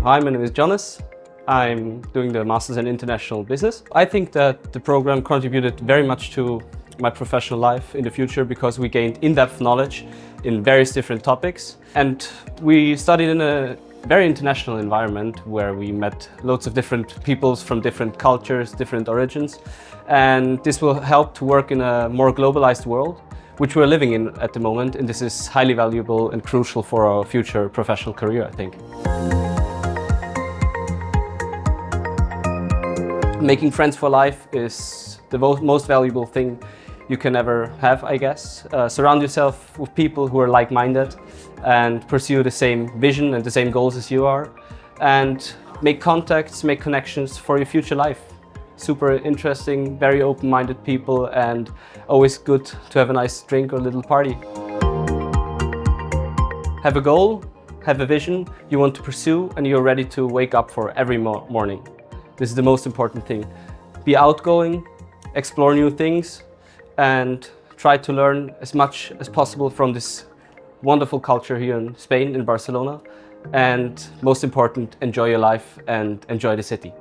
Hi, my name is Jonas. I'm doing the Masters in International Business. I think that the program contributed very much to my professional life in the future because we gained in-depth knowledge in various different topics. And we studied in a very international environment where we met loads of different peoples from different cultures, different origins. And this will help to work in a more globalized world, which we're living in at the moment. And this is highly valuable and crucial for our future professional career, I think. Making friends for life is the most valuable thing you can ever have, I guess. Surround yourself with people who are like-minded and pursue the same vision and the same goals as you are. And make contacts, make connections for your future life. Super interesting, very open-minded people, and always good to have a nice drink or a little party. Have a goal, have a vision you want to pursue, and you're ready to wake up for every morning. This is the most important thing. Be outgoing, explore new things, and try to learn as much as possible from this wonderful culture here in Spain, in Barcelona. And most important, enjoy your life and enjoy the city.